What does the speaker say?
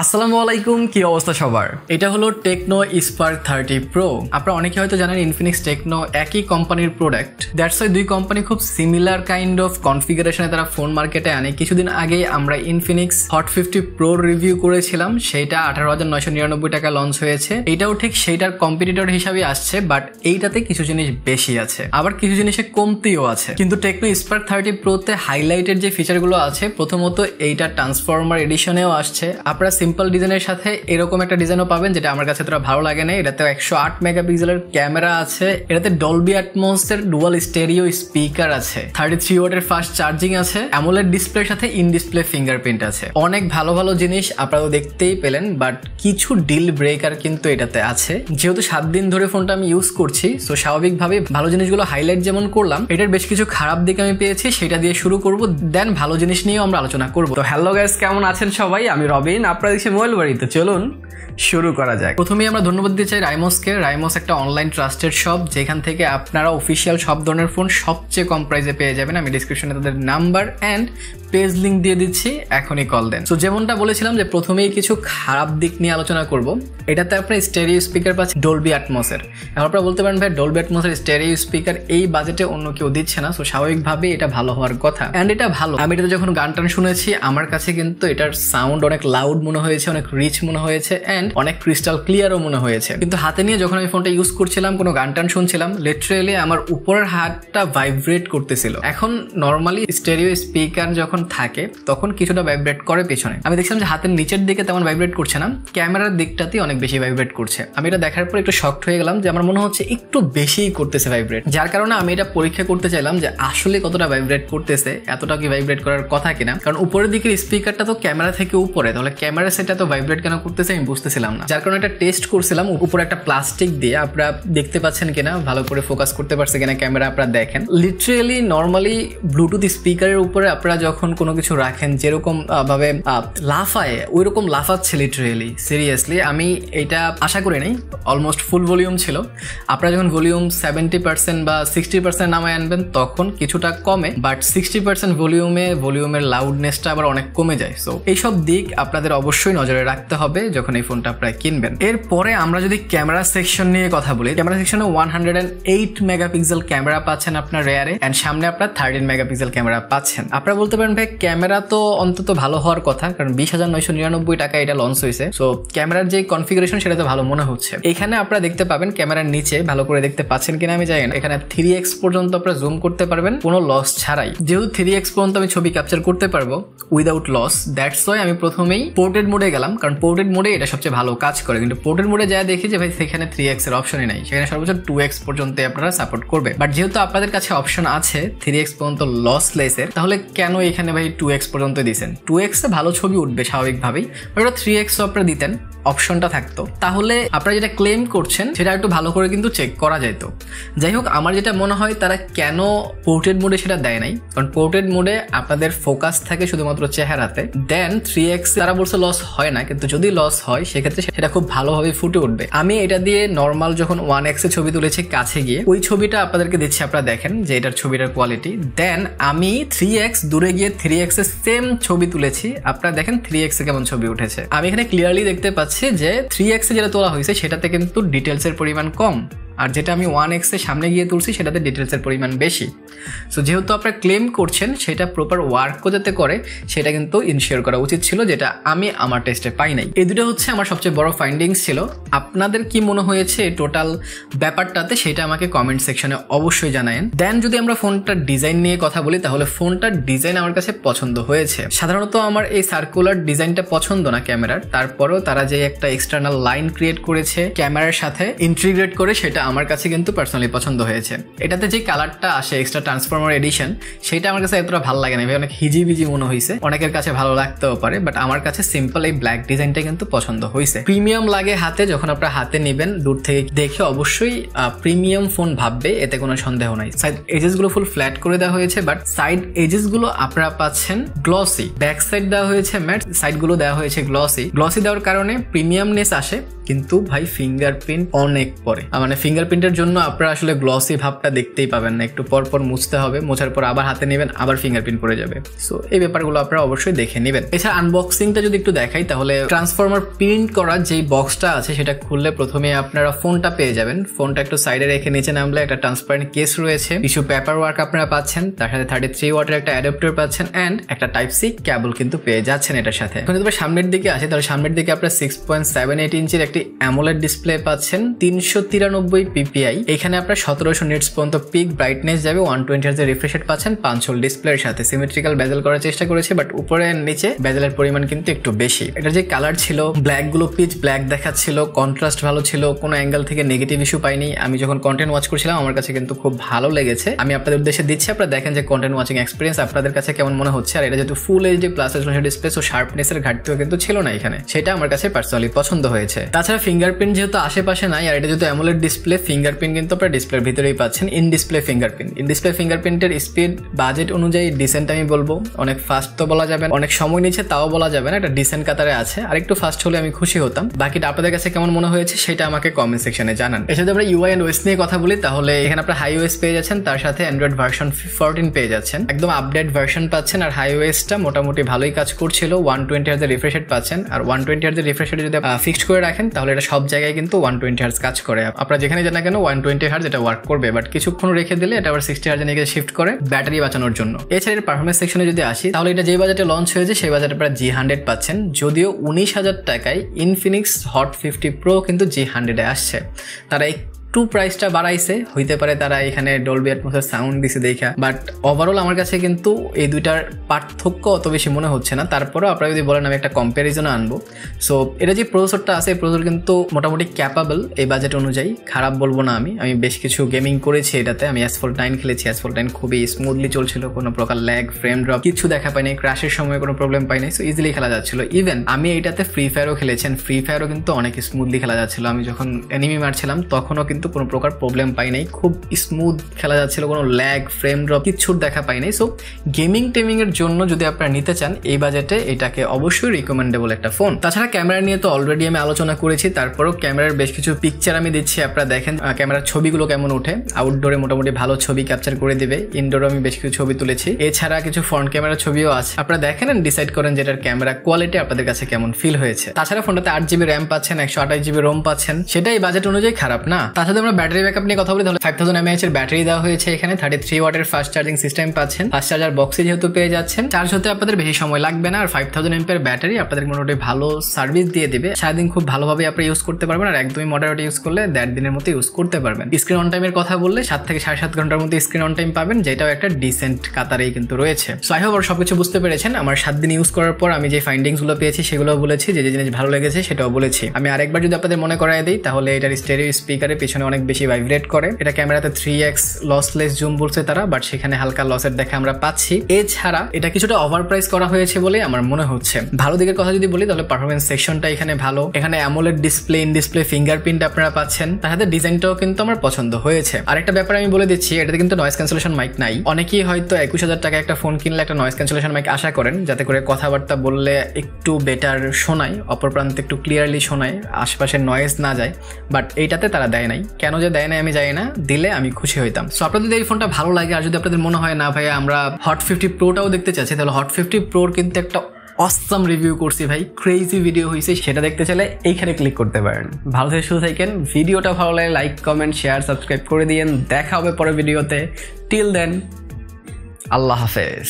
আসসালামু আলাইকুম, কি অবস্থা সবার? এটা হলো টেকনো স্পার্ক 30 প্রো। আপনারা অনেকে হয়তো জানেন ইনফিনিক্স টেকনো একই কোম্পানির প্রোডাক্ট। দ্যাটস ওয়াই দুই কোম্পানি খুব সিমিলার কাইন্ড অফ কনফিগারেশনে তারা ফোন মার্কেটে আনে। কিছুদিন আগে আমরা ইনফিনিক্স হট 50 প্রো রিভিউ করেছিলাম, সেটা 18,999 টাকা লঞ্চ হয়েছে। এটাও ঠিক সেইটার কম্পিটিটর হিসাবে আসছে, বাট এইটাতে কিছু জিনিস বেশি আছে, আবার কিছু জিনিসে কমতিও আছে। কিন্তু টেকনো স্পার্ক 30 প্রোতে হাইলাইটেড যে ফিচারগুলো আছে, প্রথমত এইটা ট্রান্সফরমার এডিশনেও আসছে। আপনারা সিম্পল ডিজাইনের সাথে এরকম একটা ডিজাইনও পাবেন, যেটা আমার কাছে তোরা ভালো লাগে না। এটাতে 108 মেগাপিক্সেলের ক্যামেরা আছে, এটাতে ডলবি অ্যাটমস এর ডুয়াল স্টেরিও স্পিকার আছে, 33 ওয়াটের ফাস্ট চার্জিং আছে, অ্যামোলেড ডিসপ্লের সাথে ইন ডিসপ্লে ফিঙ্গারপ্রিন্ট আছে। অনেক ভালো ভালো জিনিস আপনারা দেখতেই পেলেন, বাট কিছু ডিল ব্রেকার কিন্তু এটাতে আছে। যেহেতু 7 দিন ধরে ফোনটা আমি ইউজ করছি, সো স্বাভাবিকভাবে ভালো জিনিসগুলো হাইলাইট যেমন করলাম, এটার বেশ কিছু খারাপ দিক আমি পেয়েছি, সেটা দিয়ে শুরু করব, দেন ভালো জিনিস নিয়েও আমরা আলোচনা করব। তো হ্যালো গাইস, কেমন আছেন সবাই? আমি রবিন, আপনারা দেখছি মোবাইল বাড়িতে। চলুন শুরু করা যাক। প্রথমেই আমরা ধন্যবাদ দিতে চাই রাইমোসকে। রাইমোস একটা অনলাইন ট্রাস্টেড শপ, যেখান থেকে আপনারা অফিসিয়াল সব ধরনের ফোন সবচেয়ে কম প্রাইসে পেয়ে যাবেন। আমি ডিসক্রিপশনে তাদের নাম্বার অ্যান্ড পেজ লিঙ্ক দিয়ে দিচ্ছি, এখনই কল দেন। তো যেমনটা বলেছিলাম যে প্রথমেই কিছু খারাপ দিক নিয়ে আলোচনা করব। এটাতে আপনার স্টেরিও স্পিকার পাচ্ছেন ডলবি অ্যাটমসের। এখন আপনারা বলতে পারেন ভাই, ডলবি অ্যাটমসের স্টেরিও স্পিকার এই বাজেটে অন্য কেউ দিচ্ছে না, সো স্বাভাবিকভাবে এটা ভালো হওয়ার কথা, অ্যান্ড এটা ভালো। আমি এটাতে যখন গান টান শুনেছি, আমার কাছে কিন্তু এটার সাউন্ড অনেক লাউড মনে হয়েছে, অনেক রিচ মনে হয়েছে, অ্যান্ড অনেক ক্রিস্টাল ক্লিয়ারও মনে হয়েছে। কিন্তু হাতে নিয়ে যখন আমি ফোনটা ইউজ করছিলাম, কোনো গান টান শুনছিলাম, লিটারেলি আমার উপরের হাতটা ভাইব্রেট করতেছিল। এখন নর্মালি স্টেরিও স্পিকার যখন থাকে তখন কিছুটা ভাইব্রেট করে পেছনে, আমি দেখছিলাম যে হাতের নিচের দিকে তেমন ভাইব্রেট করছে না, ক্যামেরার দিকটাতেই অনেক বেশি ভাইব্রেট করছে। আমি এটা দেখার পর একটু শকড হয়ে গেলাম যে আমার মনে হচ্ছে একটু বেশিই করতেছে ভাইব্রেট, যার কারণে আমি এটা পরীক্ষা করতে চাইলাম যে আসলে কতটা ভাইব্রেট করতেছে, এতটা কি ভাইব্রেট করার কথা কিনা। কারণ উপরের দিকের স্পিকারটা তো ক্যামেরা থেকে উপরে, তাহলে ক্যামেরা সেটা তো ভাইব্রেট কেন করতেছে আমি বুঝতেছিলাম না, যার কারণে এটা টেস্ট করছিলাম উপরে একটা প্লাস্টিক দিয়ে। আপনারা দেখতে পাচ্ছেন কিনা, ভালো করে ফোকাস করতে পারছে কিনা ক্যামেরা, আপনারা দেখেন। লিটারেলি নর্মালি ব্লুটুথ স্পিকারের উপরে আপনারা যখন কোনো কিছু রাখেন, যেরকম ভাবে লাফায় ওই রকম লাফাচ্ছে লিটারেলি, সিরিয়াসলি। আমি এটা আশা করি নাই। অলমোস্ট ফুল ভলিউম ছিল, আপনারা যখন ভলিউম 70% বা 60% নামায় আনবেন তখন কিছুটা কমে, বাট 60% ভলিউমের লাউডনেসটা আবার অনেক কমে যায়। সো এইসব দিক আপনাদের অবশ্যই নজরে রাখতে হবে যখন এই ফোনটা আপনারা কিনবেন। এরপরে আমরা যদি ক্যামেরা সেকশন নিয়ে কথা বলি, ক্যামেরা সেকশনে 108 মেগাপিক্সেল ক্যামেরা পাচ্ছেন আপনার রেয়ারে, এন্ড সামনে আপনার 13 মেগাপিক্সেল ক্যামেরা পাচ্ছেন। আপনারা বলতে পারেন ভাই, ক্যামেরা তো অন্তত ভালো হওয়ার কথা, কারণ 20,999 টাকা এটা লঞ্চ হয়েছে, সো ক্যামেরার যে কনফিগারেশন সেটা তো ভালো মনে হচ্ছে। এখানে আপনারা দেখতে পাবেন ক্যামেরার নিচে, ভালো করে দেখতে পাচ্ছেন কিনা আমি জানি না, এখানে 3x পর্যন্ত আপনারা জুম করতে পারবেন কোনো লস ছাড়াই। যেহেতু 3x পর্যন্ত আমি ছবি ক্যাপচার করতে পারবো উইদাউট লস, দ্যাটস ওয়াই আমি প্রথমেই পোর্ট্রেট মোডে গেলাম, কারণ পোর্ট্রেট মোডে এটা সবচেয়ে ভালো কাজ করে। কিন্তু পোর্ট্রেট মোডে যা দেখি যে ভাই সেখানে 3x এর অপশনই নাই, সেখানে সর্বোচ্চ 2x পর্যন্ত আপনারা সাপোর্ট করবে। বাট যেহেতু আপনাদের কাছে অপশন আছে 3x পর্যন্ত লসলেসের, তাহলে কেন এখানে ভাই 2x পর্যন্ত দিয়েছেন? 2x এ ভালো ছবি উঠবে স্বাভাবিকভাবেই, বাট 3x আপনারা দিতেন, অপশনটা থাকতো, তাহলে আপনারা যেটা ক্লেম করছেন সেটা একটু ভালো করে কিন্তু চেক করা যেত। যাই হোক, আমার যেটা মনে হয় তারা কেন পোর্ট্রেট মোডে সেটা দেয় নাই, কারণ পোর্ট্রেট মোডে আপনাদের ফোকাস থাকে শুধুমাত্র চেহারাতে, দেন 3x তারা বলছে লস হয় না, কিন্তু যদি লস হয় সেক্ষেত্রে সেটা খুব ভালোভাবে ফুটে উঠবে। আমি এটা দিয়ে নর্মাল যখন 1x এ ছবি তুলেছি কাছে গিয়ে, ওই ছবিটা আপনাদেরকে দিচ্ছি, আপনারা দেখেন যে এটার ছবিটার কোয়ালিটি। দেন আমি 3x দূরে গিয়ে 3x এর সেম ছবি তুলেছি, আপনারা দেখেন 3x এ কেমন ছবি উঠেছে। আমি এখানে ক্লিয়ারলি দেখতে পাচ্ছি যে 3x এ যেটা তোলা হয়েছে সেটাতে কিন্তু ডিটেলসের পরিমাণ কম, আর যেটা আমি 1x এর সামনে গিয়ে তুলছি সেটাতে ডিটেলসের পরিমাণ বেশি। সো যেহেতু আপনারা ক্লেম করছেন সেটা প্রপার ওয়ার্কও যাতে করে, সেটা কিন্তু ইনশিওর করা উচিত ছিল, যেটা আমি আমার টেস্টে পাই নাই। এই দুটো হচ্ছে আমার সবচেয়ে বড় ফাইন্ডিংস ছিল। আপনাদের কি মনে হয়েছে টোটাল ব্যাপারটাতে, সেটা আমাকে কমেন্ট সেকশনে অবশ্যই জানায়েন। দেন যদি আমরা ফোনটার ডিজাইন নিয়ে কথা বলি, তাহলে ফোনটার ডিজাইন আমার কাছে পছন্দ হয়েছে। সাধারণত আমার এই সার্কুলার ডিজাইনটা পছন্দ না ক্যামেরার, তারপরেও তারা যে একটা এক্সটার্নাল লাইন ক্রিয়েট করেছে ক্যামেরার সাথে ইন্টিগ্রেট করে, সেটা আমার কাছে কিন্তু পার্সোনালি পছন্দ হয়েছে। এটাতে যে কালারটা আসে এক্সট্রা ট্রান্সফরমার এডিশন, সেটা আমার কাছে এতটা ভালো লাগে না, অনেক হিজিবিজি মনে হয়েছে, অনেকের কাছে ভালো লাগতেও পারে, বাট আমার কাছে সিম্পল এই ব্ল্যাক ডিজাইনটা কিন্তু পছন্দ হয়েছে। প্রিমিয়াম লাগে হাতে, যখন আপনারা হাতে নেবেন দূর থেকে দেখে অবশ্যই প্রিমিয়াম ফোন ভাববে, এতে কোনো সন্দেহ নাই। সাইড এজেস গুলো ফুল ফ্ল্যাট করে দেওয়া হয়েছে, বাট সাইড এজেস গুলো আপনারা পাচ্ছেন গ্লসি। ব্যাক সাইড দেওয়া হয়েছে ম্যাট, সাইড গুলো দেওয়া হয়েছে গ্লসি। গ্লসি দেওয়ার কারণে প্রিমিয়ামনেস আসে, কিন্তু ভাই ফিঙ্গারপ্রিন্ট অনেক পরে, মানে ফিঙ্গারপ্রিন্টের জন্য আপনারা আসলে গ্লসি ভাবটা দেখতেই পাবেন না, একটু পর পর মুছতে হবে, মোছার পর আবার হাতে নেবেন, আবার ফিঙ্গারপ্রিন্ট পড়ে যাবে। সো এই ব্যাপারগুলো আপনারা অবশ্যই দেখে নেবেন। এছাড়া আনবক্সিংটা যদি একটু দেখাই, তাহলে ট্রান্সফর্মার প্রিন্ট করা যেই বক্সটা আছে সেটা খুললে প্রথমে আপনারা ফোনটা পেয়ে যাবেন। ফোনটা একটু সাইডে রেখে নিচে নামলে একটা ট্রান্সপারেন্ট কেস রয়েছে, কিছু পেপার ওয়ার্ক আপনারা পাচ্ছেন, তার সাথে 33 ওয়াটের একটা অ্যাডাপ্টার পাচ্ছেন এন্ড একটা টাইপ সি কেবল কিন্তু পেয়ে যাচ্ছেন এটার সাথে। এখন যদি সামনের দিকে আসে, তাহলে সামনের দিকে আপনারা 6.78 ইঞ্চির একটি অ্যামোলেড ডিসপ্লে পাচ্ছেন, 393 পিপিআই। এখানে আপনার 1700 নিটস পর্যন্ত পিক ব্রাইটনেস যাবে, 120 হার্জ এর রিফ্রেশ রেট পাচ্ছেন 5 হোল ডিসপ্লের সাথে। সিমেট্রিক্যাল বেজেল করার চেষ্টা করেছে, বাট উপরে নিচে বেজেলের পরিমাণ কিন্তু একটু বেশি। এটার যে কালার ছিল, ব্ল্যাক গুলো পিচ ব্ল্যাক দেখাচ্ছিল, কন্ট্রাস্ট ভালো ছিল, কোনো অ্যাঙ্গেল থেকে নেগেটিভ ইস্যু পাইনি। আমি যখন কন্টেন্ট ওয়াচ করছিলাম আমার কাছে কিন্তু খুব ভালো লেগেছে। আমি আপনাদের উদ্দেশ্যে দিচ্ছি, আপনারা দেখেন যে কন্টেন্ট ওয়াচিং এক্সপিরিয়েন্স আপনাদের কাছে কেমন মনে হচ্ছে। আর এটা যেহেতু full HD plus resolution display, so শার্পনেসের ঘাটতিও কিন্তু ছিল না এখানে, সেটা আমার কাছে পার্সোনালি পছন্দ হয়েছে। তাছাড়া ফিঙ্গারপ্রিন্ট যেহেতু আশেপাশে নাই, আর এটা যেহেতু অ্যামোলেড ডিসপ্লে, ফিঙ্গারপ্রিন্ট কিন্তু আপনারা ডিসপ্লের ভিতরেই পাচ্ছেন। ইন ডিসপ্লে ফিঙ্গারপ্রিন্টের স্পিড বাজেট অনুযায়ী ডিসেন্ট আমি বলবো, অনেক ফাস্ট তো বলা যাবে, অনেক সময় নিচ্ছে তাও বলা যাবে না, একটা ডিসেন্ট কাতারে আছে। আর একটু ফাস্ট হলে আমি খুশি হতাম। বাকিটা আপনাদের কাছে কেমন মনে হয়েছে সেটা আমাকে কমেন্ট সেকশনে জানান। এর সাথে আমরা ইউআই এন্ড ওএস নিয়ে কথা বলি, তাহলে এখানে আপনারা হাই ওএস পেয়ে যাচ্ছেন, তার সাথে অ্যান্ড্রয়েড ভার্সন 14 পেয়ে যাচ্ছেন, একদম আপডেট ভার্সন পাচ্ছেন। আর হাই ওএসটা মোটামুটি ভালোই কাজ করছিল, 120 হার্জ এর রিফ্রেশ রেট পাচ্ছেন। আর 120 হার্জ এর রিফ্রেশ রেট যদি ফিক্সড করে রাখেন, তাহলে এটা সব জায়গায় কিন্তু 120 হার্জ কাজ করে। আপনারা যেখানে যান না কেন 120 হার্জ এটা ওয়ার্ক করবে, বাট কিছুক্ষণ রেখে দিলে এটা আবার 60 হার্জে নিয়ে শিফট করে ব্যাটারি বাঁচানোর জন্য। এছাড়া এর পারফরমেন্স সেকশনে যদি আসি, তাহলে এটা যে বাজেটে লঞ্চ হয়েছে সেই বাজেটে আপনারা G100 পাচ্ছেন, যদিও 19,000 টাকায় ইনফিনিক্স হট 50 প্রো কিন্তু G100 এ আসছে। তারা একটু প্রাইসটা বাড়াইছে, হইতে পারে তারা এখানে ডলবি অ্যাটমসের সাউন্ড দিছে দেখা, বাট ওভারঅল আমার কাছে কিন্তু এই দুইটার পার্থক্য অত বেশি মনে হচ্ছে না। তারপরেও আপনারা যদি বলেন আমি একটা কম্প্যারিজনও আনবো, সো এটা যে প্রসেসরটা আছে এই প্রসেসর কিন্তু মোটামুটি ক্যাপাবল এই বাজেট অনুযায়ী, খারাপ বলবো না। আমি বেশ কিছু গেমিং করেছি এটাতে, আমি Asphalt 9 খেলেছি, Asphalt 9 খুবই স্মুথলি চলছিল, কোনো প্রকার ল্যাগ ফ্রেম ড্রপ কিছু দেখা পাইনি, ক্র্যাশের সময় কোনো প্রবলেম পাইনি, সো ইজিলি খেলা যাচ্ছিল। ইভেন আমি এইটাতে ফ্রি ফায়ারও খেলেছেন, ফ্রি ফায়ারও কিন্তু অনেক স্মুথলি খেলা যাচ্ছিল। আমি যখন এনিমি মারছিলাম তখনও কিন্তু কোনো প্রকার প্রবলেম পাই নাই, খুব স্মুথ খেলা যাচ্ছিল, কোনো ল্যাগ ফ্রেম ড্রপ কিচ্ছুর দেখা পাই নাই। সো গেমিং টেমিং এর জন্য যদি আপনারা নিতে চান এই বাজেটে, এটাকে অবশ্যই রিকমেন্ডেবল একটা ফোন। তাছাড়া ক্যামেরা নিয়ে তো অলরেডি আমি আলোচনা করেছি, তারপরেও ক্যামেরার বেশ কিছু পিকচার আমি দিচ্ছি, আপনারা দেখেন ক্যামেরার ছবিগুলো কেমন ওঠে। আউটডোরে মোটামুটি ভালো ছবি ক্যাপচার করে দিবে, ইনডোরে আমি বেশ কিছু ছবি তুলেছি, এছাড়া কিছু ফ্রন্ট ক্যামেরার ছবিও আছে। আপনারা দেখেন ডিসাইড করেন যে এটার ক্যামেরা কোয়ালিটি আপনাদের কাছে কেমন ফিল হয়েছে। তাছাড়া ফোনটাতে 8GB র্যাম পাচ্ছেন, 128GB রোম পাচ্ছেন, সেটা এই বাজেট অনুযায়ী খারাপ না। তাছাড়া আমরা ব্যাটারি ব্যাকআপ নিয়ে কথা বলি, তাহলে 5000 mAh এর ব্যাটারি দেওয়া হয়েছে এখানে, 33 ওয়াটের ফাস্ট চার্জিং সিস্টেম পাচ্ছেন, ফাস্ট চার্জার বক্সে যেহেতু পেয়ে যাচ্ছেন, চার্জ হতে আপনাদের বেশি সময় লাগবে না। আর 5000 mAh ব্যাটারি আপনাদের মোটামুটি ভালো সার্ভিস দিয়ে দিবে, সারাদিন খুব ভালোভাবে আপনি ইউজ করতে পারবেন। আর একদমই মডারেট ইউজ করলে 1.5 দিনের মতো ইউজ করতে পারবেন। স্ক্রিন অন টাইমের কথা বললে 7 থেকে 7.5 ঘন্টার মধ্যে স্ক্রিন অন টাইম পাবেন, যেটাও একটা ডিসেন্ট কাতারেই কিন্তু রয়েছে। সো আই হোপ আর সবকিছু বুঝতে পেরেছেন। আমার 7 দিন ইউজ করার পর আমি যে ফাইন্ডিংস গুলো পেয়েছি সেগুলো বলেছি, যে জিনিস ভালো লেগেছে সেটাও বলেছি। আমি আরেকবার যদি আপনাদের মনে করায় দিই, তাহলে এটার স্টেরিও স্পিকারের পিছনে অনেক বেশি ভাইব্রেট করে। এটা ক্যামেরাতে 3x লসলেস জুম বলছে তারা, বাট সেখানে হালকা লসের দেখা আমরা পাচ্ছি। এছাড়া এটা কিছুটা ওভার প্রাইস করা হয়েছে বলে আমার মনে হচ্ছে। ভালো দিকের কথা যদি বলি, তাহলে পারফরমেন্স সেকশনটা এখানে ভালো, এখানে AMOLED display, in display fingerprint আপনারা পাচ্ছেন, তার সাথে ডিজাইনটাও কিন্তু আমার পছন্দ হয়েছে। আরেকটা ব্যাপার আমি বলে দিচ্ছি, এটাতে কিন্তু নয়েজ ক্যান্সেলেশন মাইক নাই। অনেকেই হয়তো 21,000 টাকা একটা ফোন কিনলে একটা নয়েজ ক্যান্সেলেশন মাইক আশা করেন, যাতে করে কথাবার্তা বললে একটু বেটার শোনায়, অপর প্রান্তে একটু ক্লিয়ারলি শোনায়, আশেপাশের নয়েজ না যায়, বাট এইটাতে তারা দেয় নাই। কেন যে দেয় নাই আমি জানি না, দিলে আমি খুশি হইতাম। সো আপনাদের এই ফোনটা ভালো লাগে, আর যদি আপনাদের মনে হয় না ভাইয়া আমরা হট 50 প্রোটাও দেখতে চাচ্ছি, তাহলে হট 50 প্রোর কিন্তু একটা অসাম রিভিউ করছি ভাই, ক্রেজি ভিডিও হয়েছে, সেটা দেখতে চাইলে এইখানে ক্লিক করতে পারেন। ভালো থেকে সুস্থ থাকেন, ভিডিওটা ভালো লাগে লাইক কমেন্ট শেয়ার সাবস্ক্রাইব করে দিয়েন। দেখা হবে পরের ভিডিওতে, টিল দেন আল্লাহ হাফেজ।